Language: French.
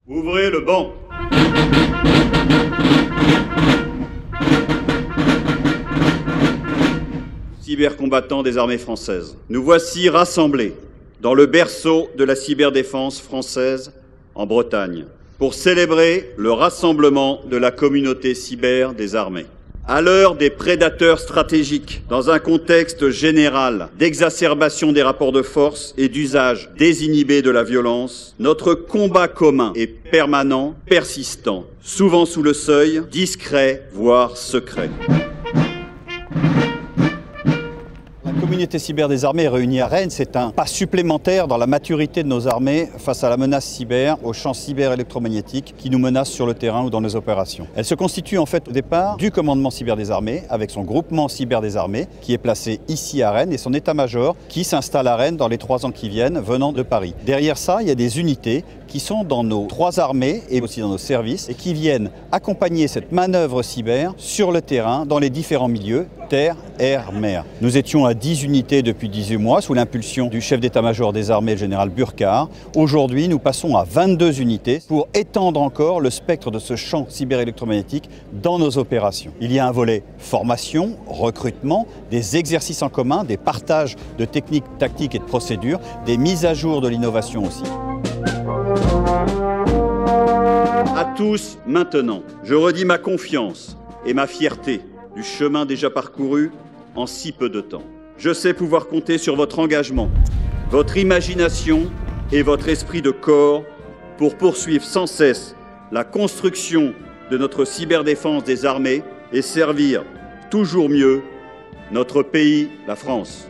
Ouvrez le banc. Cybercombattants des armées françaises, nous voici rassemblés dans le berceau de la cyberdéfense française en Bretagne pour célébrer le rassemblement de la communauté cyber des armées. À l'heure des prédateurs stratégiques, dans un contexte général d'exacerbation des rapports de force et d'usage désinhibé de la violence, notre combat commun est permanent, persistant, souvent sous le seuil, discret, voire secret. La communauté cyber des armées réunie à Rennes, c'est un pas supplémentaire dans la maturité de nos armées face à la menace cyber, au champ cyber électromagnétique qui nous menace sur le terrain ou dans nos opérations. Elle se constitue en fait au départ du commandement cyber des armées avec son groupement cyber des armées qui est placé ici à Rennes et son état-major qui s'installe à Rennes dans les 3 ans qui viennent venant de Paris. Derrière ça, il y a des unités qui sont dans nos 3 armées et aussi dans nos services et qui viennent accompagner cette manœuvre cyber sur le terrain dans les différents milieux, terre, air, mer. Nous étions à 10 unités depuis 18 mois sous l'impulsion du chef d'état-major des armées, le général Burkhardt. Aujourd'hui, nous passons à 22 unités pour étendre encore le spectre de ce champ cyber-électromagnétique dans nos opérations. Il y a un volet formation, recrutement, des exercices en commun, des partages de techniques, tactiques et de procédures, des mises à jour de l'innovation aussi. À tous, maintenant, je redis ma confiance et ma fierté du chemin déjà parcouru en si peu de temps. Je sais pouvoir compter sur votre engagement, votre imagination et votre esprit de corps pour poursuivre sans cesse la construction de notre cyberdéfense des armées et servir toujours mieux notre pays, la France.